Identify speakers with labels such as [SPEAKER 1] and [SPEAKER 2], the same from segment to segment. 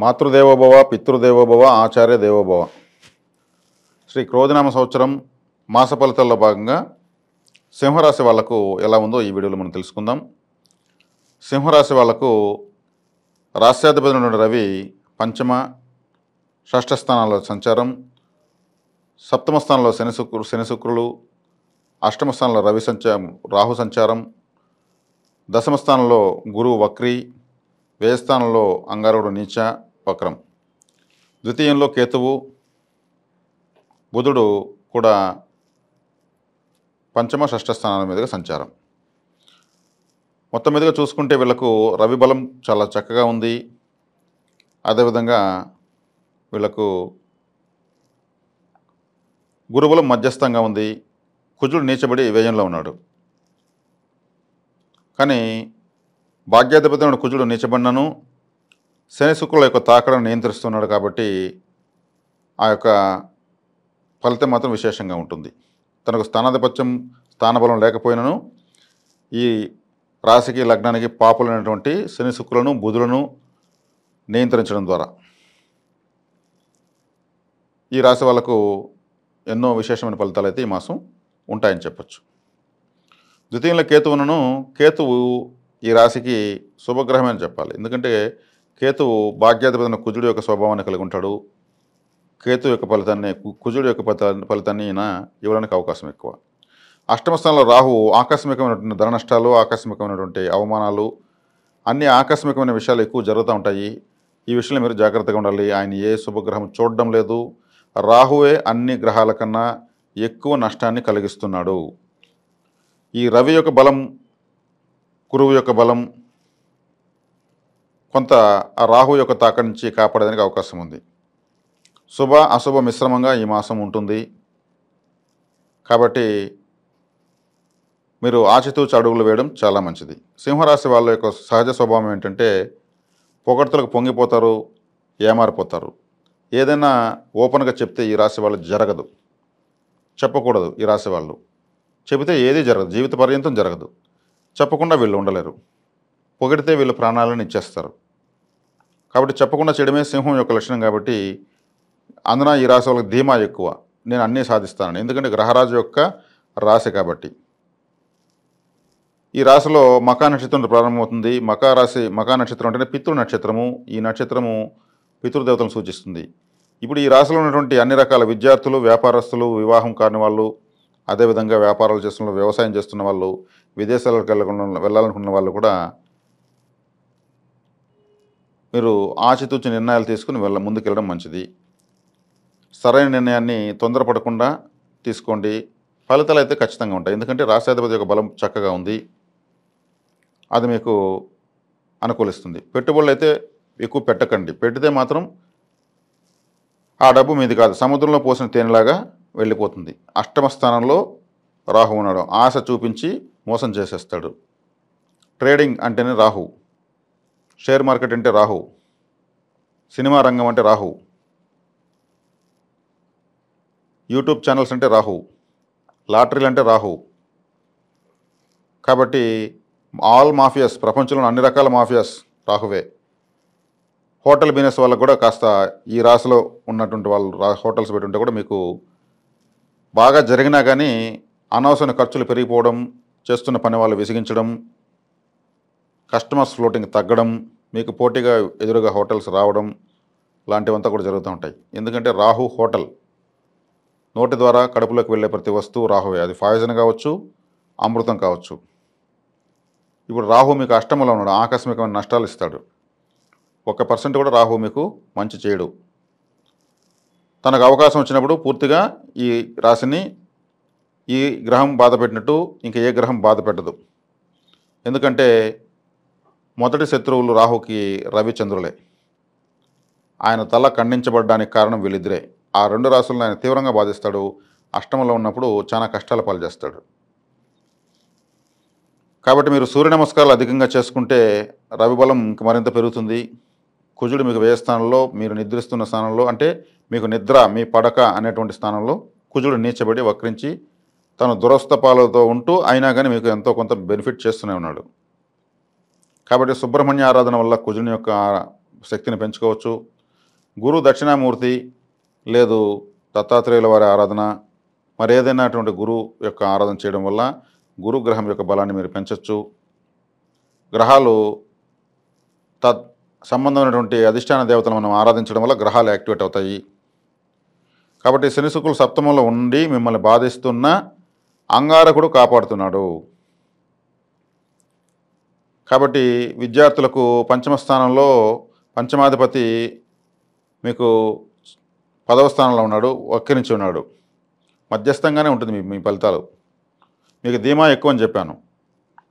[SPEAKER 1] మాతృదేవోభవ పితృదేవోభవ ఆచార్య దేవోభవ. శ్రీ క్రోధినామ సంవత్సరం మాస ఫలితాల్లో భాగంగా సింహరాశి వాళ్లకు ఎలా ఉందో ఈ వీడియోలో మనం తెలుసుకుందాం. సింహరాశి వాళ్లకు రాశ్యాధిపతి అయిన రవి పంచమ షష్ఠ స్థానాల్లో సంచారం, సప్తమ స్థానంలో శని శుక్రులు, అష్టమ స్థానంలో రాహు సంచారం, దశమ స్థానంలో గురువు వక్రి, వ్యయ స్థానంలో అంగారకుడు నీచ వక్రం, ద్వితీయంలో కేతువు, బుధుడు కూడా పంచమ షష్ఠ స్థానాల మీదుగా సంచారం. మొత్తం మీదుగా చూసుకుంటే వీళ్ళకు రవి బలం చాలా చక్కగా ఉంది. అదేవిధంగా వీళ్ళకు గురుబలం మధ్యస్థంగా ఉంది. కుజుడు నీచబడి వ్యయంలో ఉన్నాడు. కానీ భాగ్యాధిపతి అయిన కుజుడు నీచబడినను శని శుక్రుల యొక్క తాకడం నియంత్రిస్తున్నాడు కాబట్టి ఆ యొక్క ఫలితం మాత్రం విశేషంగా ఉంటుంది. తనకు స్థానాధిపత్యం స్థానబలం లేకపోయినను ఈ రాశికి లగ్నానికి పాపులైనటువంటి శని శుక్రులను బుధులను నియంత్రించడం ద్వారా ఈ రాశి వాళ్ళకు ఎన్నో విశేషమైన ఫలితాలు అయితే ఈ మాసం ఉంటాయని చెప్పచ్చు. ద్వితీయంలో కేతువు ఈ రాశికి శుభగ్రహమే అని చెప్పాలి. ఎందుకంటే కేతువు భాగ్యాధిపతి కుజుడు యొక్క స్వభావాన్ని కలిగి ఉంటాడు. కేతు యొక్క కుజుడు యొక్క ఫలితాన్ని ఈయన ఇవ్వడానికి అవకాశం ఎక్కువ. అష్టమ స్థానంలో రాహు ఆకస్మికమైనటువంటి ధన నష్టాలు, ఆకస్మికమైనటువంటి అవమానాలు, అన్ని ఆకస్మికమైన విషయాలు ఎక్కువ జరుగుతూ ఉంటాయి. ఈ విషయంలో మీరు జాగ్రత్తగా ఉండాలి. ఆయన ఏ శుభగ్రహం చూడడం లేదు. రాహువే అన్ని గ్రహాల కన్నా ఎక్కువ నష్టాన్ని కలిగిస్తున్నాడు. ఈ రవి యొక్క బలం, గురువు యొక్క బలం కొంత ఆ రాహు యొక్క తాక నుంచి కాపాడడానికి అవకాశం ఉంది. శుభ అశుభ మిశ్రమంగా ఈ మాసం ఉంటుంది. కాబట్టి మీరు ఆచితూచి అడుగులు వేయడం చాలా మంచిది. సింహరాశి వాళ్ళ యొక్క సహజ స్వభావం ఏంటంటే పొగడ్తలకు పొంగిపోతారు, ఏమారిపోతారు. ఏదైనా ఓపెన్గా చెప్తే ఈ రాశి వాళ్ళు జరగదు, చెప్పకూడదు. ఈ రాశి వాళ్ళు చెబితే ఏది జరగదు, జీవిత పర్యంతం జరగదు. చెప్పకుండా వీళ్ళు ఉండలేరు. పొగిడితే వీళ్ళు ప్రాణాలను ఇచ్చేస్తారు. కాబట్టి చెప్పకుండా చేయడమే సింహం యొక్క లక్షణం. కాబట్టి అందున ఈ రాశి వాళ్ళకి ధీమా ఎక్కువ, నేను అన్నీ సాధిస్తానని. ఎందుకంటే గ్రహరాజు యొక్క రాశి కాబట్టి. ఈ రాశిలో మకా నక్షత్రం ప్రారంభమవుతుంది. మకా నక్షత్రం అంటేనే పితృ నక్షత్రము. ఈ నక్షత్రము పితృదేవతలను సూచిస్తుంది. ఇప్పుడు ఈ రాశిలో ఉన్నటువంటి అన్ని రకాల విద్యార్థులు, వ్యాపారస్తులు, వివాహం కాని వాళ్ళు, అదేవిధంగా వ్యాపారాలు చేస్తున్న వ్యవసాయం చేస్తున్న వాళ్ళు, విదేశాలకు వెళ్ళాలనుకున్న వాళ్ళు కూడా మీరు ఆచితూచి నిర్ణయాలు తీసుకుని ముందుకెళ్ళడం మంచిది. సరైన నిర్ణయాన్ని తొందరపడకుండా తీసుకోండి. ఫలితాలు అయితే ఖచ్చితంగా ఉంటాయి. ఎందుకంటే రాశ్యాధిపతి యొక్క బలం చక్కగా ఉంది, అది మీకు అనుకూలిస్తుంది. పెట్టుబడులు అయితే ఎక్కువ పెట్టకండి. పెడితే మాత్రం ఆ డబ్బు మీది కాదు, సముద్రంలో పోసిన తేనెలాగా వెళ్ళిపోతుంది. అష్టమ స్థానంలో రాహు ఉన్నాడు. ఆశ చూపించి మోసం చేసేస్తాడు. ట్రేడింగ్ అంటేనే రాహు, షేర్ మార్కెట్ అంటే రాహు, సినిమా రంగం అంటే రాహు, యూట్యూబ్ ఛానల్స్ అంటే రాహు, లాటరీలు అంటే రాహు. కాబట్టి ఆల్ మాఫియాస్, ప్రపంచంలో అన్ని రకాల మాఫియాస్ రాహువే. హోటల్ బిజినెస్ వాళ్ళకు కూడా కాస్త ఈ రాశిలో ఉన్నటువంటి వాళ్ళు హోటల్స్ పెట్టుంటే కూడా మీకు బాగా జరిగినా కానీ అనవసరమైన ఖర్చులు పెరిగిపోవడం, చేస్తున్న పని వాళ్ళు విసిగించడం, కస్టమర్స్ ఫ్లోటింగ్ తగ్గడం, మీకు పోటీగా ఎదురుగా హోటల్స్ రావడం లాంటివంతా కూడా జరుగుతూ ఉంటాయి. ఎందుకంటే రాహు హోటల్, నోటి ద్వారా కడుపులోకి వెళ్ళే ప్రతి వస్తువు రాహువే. అది పాయిజన్ కావచ్చు, అమృతం కావచ్చు. ఇప్పుడు రాహు మీకు అష్టమంలో ఉన్నాడు, ఆకస్మికమైన నష్టాలు ఇస్తాడు. 1% కూడా రాహు మీకు మంచి చేయడు. తనకు అవకాశం వచ్చినప్పుడు పూర్తిగా ఈ రాశిని ఈ గ్రహం బాధ పెట్టినట్టు ఇంకా ఏ గ్రహం బాధ పెట్టదు. ఎందుకంటే మొదటి శత్రువులు రాహుకి రవిచంద్రులే. ఆయన తల ఖండించబడడానికి కారణం వీళ్ళిద్దరే. ఆ రెండు రాశులను ఆయన తీవ్రంగా బాధిస్తాడు. అష్టమంలో ఉన్నప్పుడు చాలా కష్టాల పాలు చేస్తాడు. కాబట్టి మీరు సూర్య నమస్కారాలు అధికంగా చేసుకుంటే రవి బలం మరింత పెరుగుతుంది. కుజుడు మీకు వ్యయ స్థానంలో, మీరు నిద్రిస్తున్న స్థానంలో, అంటే మీకు నిద్ర, మీ పడక అనేటువంటి స్థానంలో కుజుడు నీచబడి వక్రించి తన దురస్థ పాలతో ఉంటూ అయినా కానీ మీకు ఎంతో కొంత బెనిఫిట్ చేస్తూనే ఉన్నాడు. కాబట్టి సుబ్రహ్మణ్య ఆరాధన వల్ల కుజుని యొక్క శక్తిని పెంచుకోవచ్చు. గురు దక్షిణామూర్తి లేదు దత్తాత్రేయుల వారి ఆరాధన మరేదైనా అటువంటి గురువు యొక్క ఆరాధన చేయడం వల్ల గురుగ్రహం యొక్క బలాన్ని మీరు పెంచవచ్చు. గ్రహాలు సంబంధమైనటువంటి అధిష్టాన దేవతలను మనం ఆరాధించడం వల్ల గ్రహాలు యాక్టివేట్ అవుతాయి. కాబట్టి శని శుక్రులు సప్తమంలో ఉండి మిమ్మల్ని బాధిస్తున్న అంగారకుడు కాపాడుతున్నాడు. కాబట్టి విద్యార్థులకు పంచమ స్థానంలో పంచమాధిపతి మీకు 10వ స్థానంలో ఉన్నాడు, వక్రించి ఉన్నాడు. మధ్యస్థంగానే ఉంటుంది మీ ఫలితాలు. మీకు ధీమా ఎక్కువ అని చెప్పాను,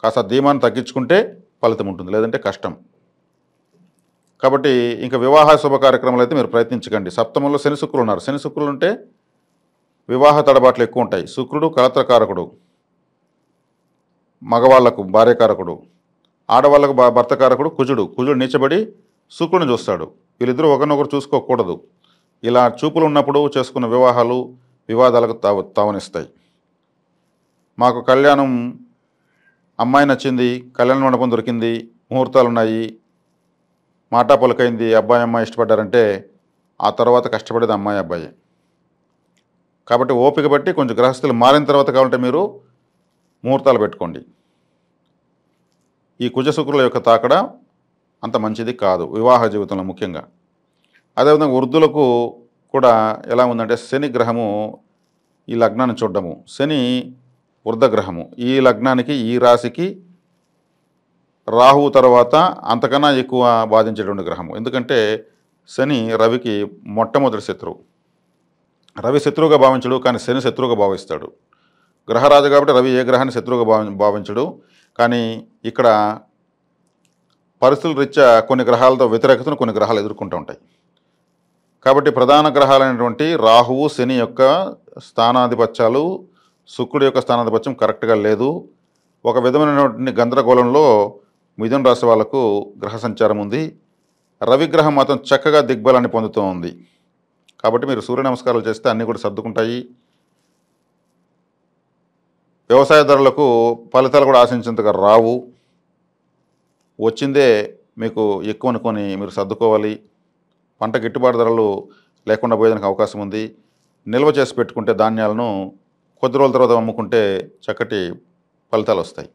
[SPEAKER 1] కాస్త ధీమాన్ని తగ్గించుకుంటే ఫలితం ఉంటుంది, లేదంటే కష్టం. కాబట్టి ఇంకా వివాహ శుభ కార్యక్రమాలు అయితే మీరు ప్రయత్నించకండి. సప్తమంలో శని శుక్రులు ఉన్నారు. శని శుక్రులు ఉంటే వివాహ తడబాట్లు ఎక్కువ ఉంటాయి. శుక్రుడు కలత్రకారకుడు, మగవాళ్లకు భార్యకారకుడు, ఆడవాళ్లకు భర్తకారకుడు కుజుడు. కుజుడు నీచబడి శుక్రుని చూస్తాడు. వీళ్ళిద్దరూ ఒకరినొకరు చూసుకోకూడదు. ఇలా చూపులు ఉన్నప్పుడు చేసుకున్న వివాహాలు వివాదాలకు తావనిస్తాయి. మాకు కళ్యాణం అమ్మాయి నచ్చింది, కళ్యాణ మండపం దొరికింది, ముహూర్తాలు ఉన్నాయి, మాటా పొలకైంది, అబ్బాయి అమ్మాయి ఇష్టపడ్డారంటే ఆ తర్వాత కష్టపడేది అమ్మాయి అబ్బాయి. కాబట్టి ఓపిక బట్టి కొంచెం గ్రహస్థులు మారిన తర్వాత కావాలంటే మీరు ముహూర్తాలు పెట్టుకోండి. ఈ కుజ శుక్రుల యొక్క తాకడ అంత మంచిది కాదు వివాహ జీవితంలో ముఖ్యంగా. అదేవిధంగా వృద్ధులకు కూడా ఎలా ఉందంటే శని గ్రహము ఈ లగ్నాన్ని చూడడము. శని వృద్ధగ్రహము. ఈ లగ్నానికి ఈ రాశికి రాహువు తర్వాత అంతకన్నా ఎక్కువ బాధించేటువంటి గ్రహము. ఎందుకంటే శని రవికి మొట్టమొదటి శత్రువు. రవి శత్రువుగా భావించడు, కానీ శని శత్రువుగా భావిస్తాడు. గ్రహరాజు కాబట్టి రవి ఏ గ్రహాన్ని శత్రువుగా భావించడు. కానీ ఇక్కడ పరిస్థితుల రీత్యా కొన్ని గ్రహాలతో వ్యతిరేకతను కొన్ని గ్రహాలు ఎదుర్కొంటూ ఉంటాయి. కాబట్టి ప్రధాన గ్రహాలైనటువంటి రాహువు శని యొక్క స్థానాధిపత్యాలు, శుక్రుడి యొక్క స్థానాధిపత్యం కరెక్ట్గా లేదు. ఒక విధమైనటువంటి గందరగోళంలో మిథున రాశి వాళ్లకు గ్రహ సంచారం ఉంది. రవిగ్రహం మాత్రం చక్కగా దిగ్బలాన్ని పొందుతూ ఉంది. కాబట్టి మీరు సూర్య నమస్కారాలు చేస్తే అన్నీ కూడా సర్దుకుంటాయి. వ్యవసాయదారులకు ఫలితాలు కూడా ఆశించేంతగా రావు. వచ్చిందే మీకు ఎక్కువ అనుకొని మీరు సర్దుకోవాలి. పంట గిట్టుబాటు ధరలు లేకుండా పోయేదానికి అవకాశం ఉంది. నిల్వ చేసి పెట్టుకుంటే ధాన్యాలను కొద్ది రోజుల తర్వాత అమ్ముకుంటే చక్కటి ఫలితాలు వస్తాయి.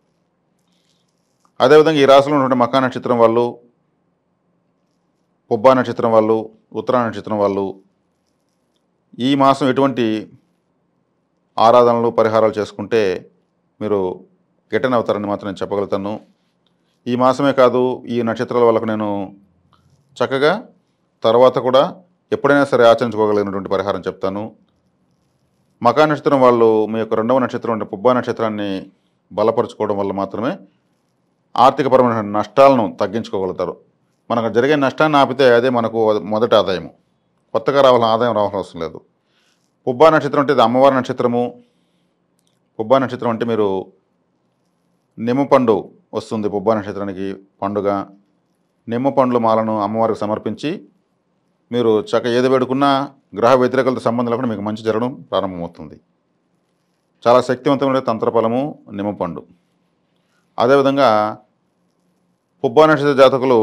[SPEAKER 1] అదేవిధంగా ఈ రాశిలో ఉన్నటువంటి మకా నక్షత్రం వాళ్ళు, పుబ్బా నక్షత్రం వాళ్ళు, ఉత్తరా నక్షత్రం వాళ్ళు ఈ మాసం ఎటువంటి ఆరాధనలు పరిహారాలు చేసుకుంటే మీరు గిట్టని అవుతారని మాత్రం నేను చెప్పగలుగుతాను. ఈ మాసమే కాదు, ఈ నక్షత్రాల వాళ్ళకు నేను చక్కగా తర్వాత కూడా ఎప్పుడైనా సరే ఆచరించుకోగలిగినటువంటి పరిహారం చెప్తాను. మకా నక్షత్రం వాళ్ళు మీ యొక్క 2వ నక్షత్రం అంటే పుబ్బా నక్షత్రాన్ని బలపరుచుకోవడం వల్ల మాత్రమే ఆర్థికపరమైన నష్టాలను తగ్గించుకోగలుగుతారు. మనకు జరిగే నష్టాన్ని ఆపితే అదే మనకు మొదటి ఆదాయము. కొత్తగా ఆదాయం రావాల్సిన అవసరం లేదు. పుబ్బా నక్షత్రం అంటే ఇది అమ్మవారి నక్షత్రము. పుబ్బా నక్షత్రం అంటే మీరు నిమ్మ పండు వస్తుంది పుబ్బా నక్షత్రానికి పండుగ. నిమ్మ పండ్ల మాలను అమ్మవారికి సమర్పించి మీరు ఏది వేడుకున్నా గ్రహ వ్యతిరేకలతో సంబంధం లేకుండా మీకు మంచి జరగడం ప్రారంభమవుతుంది. చాలా శక్తివంతమైన తంత్రఫలము నిమ్మపండు. అదేవిధంగా పుబ్బా నక్షత్ర జాతకులు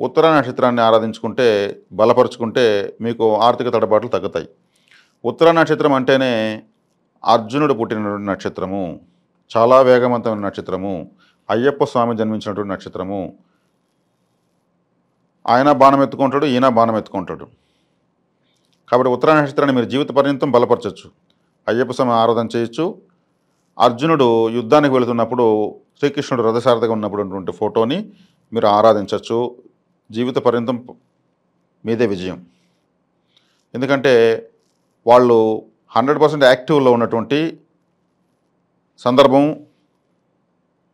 [SPEAKER 1] ఉత్తర నక్షత్రాన్ని ఆరాధించుకుంటే బలపరుచుకుంటే మీకు ఆర్థిక తడబాట్లు తగ్గుతాయి. ఉత్తర నక్షత్రం అంటేనే అర్జునుడు పుట్టిన నక్షత్రము, చాలా వేగవంతమైన నక్షత్రము, అయ్యప్ప స్వామి జన్మించినటువంటి నక్షత్రము. ఆయన బాణం ఎత్తుకుంటాడు, ఈయన బాణం ఎత్తుకుంటాడు. కాబట్టి ఉత్తర నక్షత్రాన్ని మీరు జీవిత పర్యంతం బలపరచవచ్చు. అయ్యప్ప స్వామి ఆరాధన చేయొచ్చు. అర్జునుడు యుద్ధానికి వెళుతున్నప్పుడు శ్రీకృష్ణుడు రథసారథిగా ఉన్నప్పుడు ఫోటోని మీరు ఆరాధించవచ్చు. జీవిత పర్యంతం మీదే విజయం. ఎందుకంటే వాళ్ళు 100% యాక్టివ్లో ఉన్నటువంటి సందర్భం.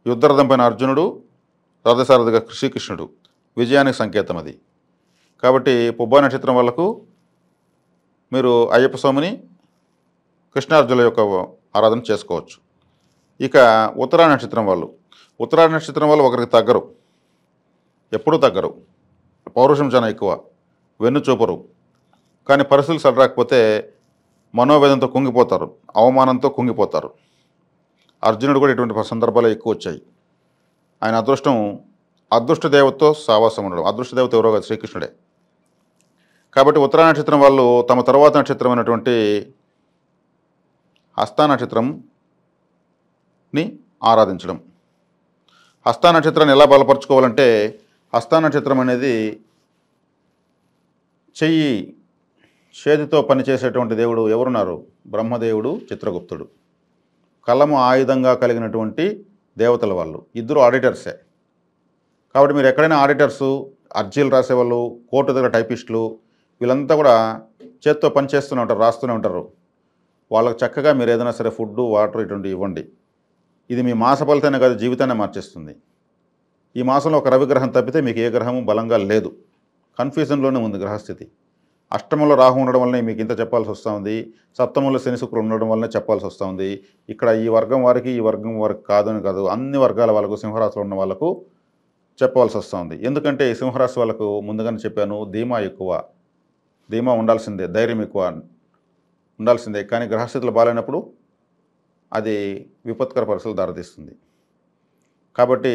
[SPEAKER 1] యుద్ధరథం పైన అర్జునుడు, రథసారథిగా శ్రీకృష్ణుడు, విజయానికి సంకేతం అది. కాబట్టి పుబ్బా నక్షత్రం వాళ్ళకు మీరు అయ్యప్ప స్వామిని, కృష్ణార్జునుల యొక్క ఆరాధన చేసుకోవచ్చు. ఇక ఉత్తరా నక్షత్రం వాళ్ళు ఒకరికి తగ్గరు, ఎప్పుడూ తగ్గరు. పౌరుషం చాలా ఎక్కువ, వెన్ను చూపరు. కానీ పరిస్థితులు సరిరాకపోతే మనోవేదంతో కుంగిపోతారు, అవమానంతో కుంగిపోతారు. అర్జునుడు కూడా ఇటువంటి సందర్భాలు ఎక్కువ వచ్చాయి. ఆయన అదృష్టం అదృష్ట దేవతతో సావాసం ఉండడం. అదృష్ట దేవత ఎవరో కాదు, శ్రీకృష్ణుడే. కాబట్టి ఉత్తరా నక్షత్రం వాళ్ళు తమ తర్వాత నక్షత్రమైనటువంటి హస్తా నక్షత్రంని ఆరాధించడం. హస్తా నక్షత్రాన్ని ఎలా బలపరుచుకోవాలంటే, హస్తా నక్షత్రం అనేది చేతితో పనిచేసేటువంటి దేవుడు ఎవరున్నారు? బ్రహ్మదేవుడు, చిత్రగుప్తుడు. కలము ఆయుధంగా కలిగినటువంటి దేవతల వాళ్ళు. ఇద్దరు ఆడిటర్సే. కాబట్టి మీరు ఎక్కడైనా ఆడిటర్సు, అర్జీలు రాసేవాళ్ళు, కోర్టు దగ్గర టైపిస్టులు, వీళ్ళంతా కూడా చేత్తో పని చేస్తూనే ఉంటారు, రాస్తూనే ఉంటారు. వాళ్ళకి చక్కగా మీరు ఏదైనా సరే ఫుడ్డు, వాటర్ ఇటువంటివి ఇవ్వండి. ఇది మీ మాస ఫలితాన్ని కాదు, జీవితాన్ని మార్చేస్తుంది. ఈ మాసంలో ఒక రవిగ్రహం తప్పితే మీకు ఏ గ్రహము బలంగా లేదు. కన్ఫ్యూజన్లోనే ఉంది గ్రహస్థితి. అష్టమంలో రాహు ఉండడం వల్లనే మీకు ఇంత చెప్పాల్సి వస్తుంది. సప్తమంలో శని శుక్రులు ఉండడం వల్లనే చెప్పాల్సి వస్తుంది. ఇక్కడ ఈ వర్గం వారికి, ఈ వర్గం వారికి కాదని కాదు, అన్ని వర్గాల వాళ్ళకు, సింహరాశిలో ఉన్న వాళ్ళకు చెప్పవలసి వస్తుంది. ఎందుకంటే ఈ సింహరాశి వాళ్ళకు ముందుగానే చెప్పాను, ధీమా ఎక్కువ, ధీమా ఉండాల్సిందే, ధైర్యం ఎక్కువ ఉండాల్సిందే. కానీ గ్రహస్థితులు బాగాలేనప్పుడు అది విపత్కర పరిస్థితులు దారితీస్తుంది. కాబట్టి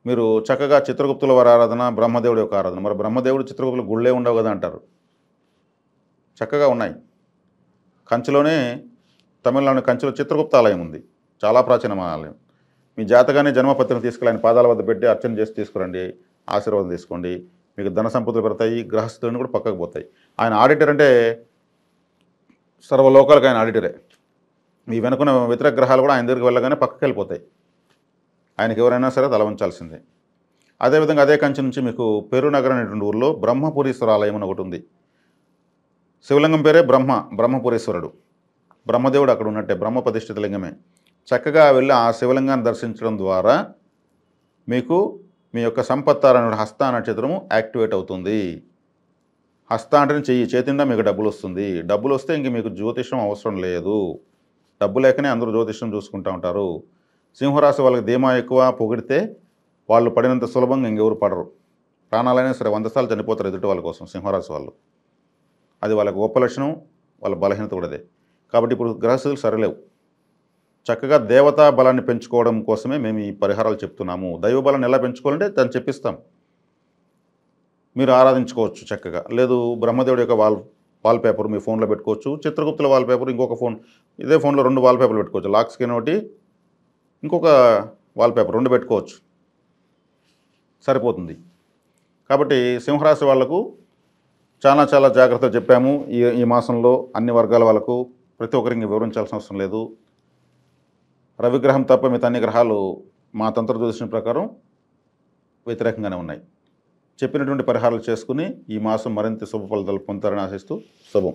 [SPEAKER 1] మీరు చక్కగా చిత్రగుప్తుల వారి ఆరాధన, బ్రహ్మదేవుడి యొక్క ఆరాధన. మరి బ్రహ్మదేవుడు, చిత్రగుప్తులు గుళ్ళే ఉండవు కదా అంటారు. చక్కగా ఉన్నాయి. కంచిలోనే, తమిళనాడు కంచిలో చిత్రగుప్త ఆలయం ఉంది. చాలా ప్రాచీనమైన ఆలయం. మీ జాతకాన్ని, జన్మపత్రిని తీసుకెళ్ళి ఆయన పాదాల వద్ద పెట్టి అర్చన చేసి తీసుకురండి, ఆశీర్వాదం తీసుకోండి. మీకు ధన సంపదలు పెడతాయి, గ్రహస్థులను కూడా పక్కకు పోతాయి. ఆయన ఆడిటర్ అంటే సర్వలోకాలకు ఆయన ఆడిటరే. మీ వెనుకున్న వ్యతిరేక గ్రహాలు కూడా ఆయన దగ్గరికి వెళ్ళగానే పక్కకి వెళ్ళిపోతాయి. ఆయనకి ఎవరైనా సరే తల వంచాల్సిందే. అదేవిధంగా అదే కంచి నుంచి మీకు పెరునగర్ అనేటువంటి ఊళ్ళో బ్రహ్మపురీశ్వర ఆలయం అని ఒకటి ఉంది. శివలింగం పేరే బ్రహ్మపురీశ్వరుడు. బ్రహ్మదేవుడు అక్కడ ఉన్నట్టే, బ్రహ్మ ప్రతిష్ఠిత లింగమే. చక్కగా వెళ్ళి ఆ శివలింగాన్ని దర్శించడం ద్వారా మీకు మీ యొక్క సంపత్తార అనే హస్త నక్షత్రము యాక్టివేట్ అవుతుంది. హస్త అంటే చేతిండా మీకు డబ్బులు వస్తుంది. డబ్బులు వస్తే ఇంక మీకు జ్యోతిషం అవసరం లేదు. డబ్బు లేకనే అందరూ జ్యోతిషం చూసుకుంటూ ఉంటారు. సింహరాశి వాళ్ళకి ధీమా ఎక్కువ, పొగిడితే వాళ్ళు పడినంత సులభంగా ఇంకెవరు పడరు. ప్రాణాలైనా సరే 100 సార్లు చనిపోతారు ఎదుటి వాళ్ళ కోసం సింహరాశి వాళ్ళు. అది వాళ్ళకి గొప్ప లక్షణం, వాళ్ళ బలహీనత కూడా అదే. కాబట్టి ఇప్పుడు గ్రహస్థితులు సరిలేవు. చక్కగా దేవతా బలాన్ని పెంచుకోవడం కోసమే మేము ఈ పరిహారాలు చెప్తున్నాము. దైవ బలాన్ని ఎలా పెంచుకోవాలంటే దాన్ని చెప్పిస్తాం. మీరు ఆరాధించుకోవచ్చు చక్కగా. లేదు బ్రహ్మదేవుడి యొక్క వాల్పేపర్ మీ ఫోన్లో పెట్టుకోవచ్చు. చిత్రగుప్తుల వాల్పేపర్ ఇంకొక ఫోన్, ఇదే ఫోన్లో 2 వాల్పేపర్లు పెట్టుకోవచ్చు. లాక్ స్క్రీన్ ఒకటి, ఇంకొక వాల్పేపర్ 2 పెట్టుకోవచ్చు, సరిపోతుంది. కాబట్టి సింహరాశి వాళ్లకు చాలా జాగ్రత్తలు చెప్పాము. ఈ మాసంలో అన్ని వర్గాల వాళ్ళకు ప్రతి ఒక్కరికి వివరించాల్సిన అవసరం లేదు. రవిగ్రహం తప్ప మిగతా అన్ని గ్రహాలు మా తంత్ర జ్యోతిషం ప్రకారం వ్యతిరేకంగానే ఉన్నాయి. చెప్పినటువంటి పరిహారాలు చేసుకుని ఈ మాసం మరింత శుభ ఫలితాలు పొందుతారని ఆశిస్తూ శుభం.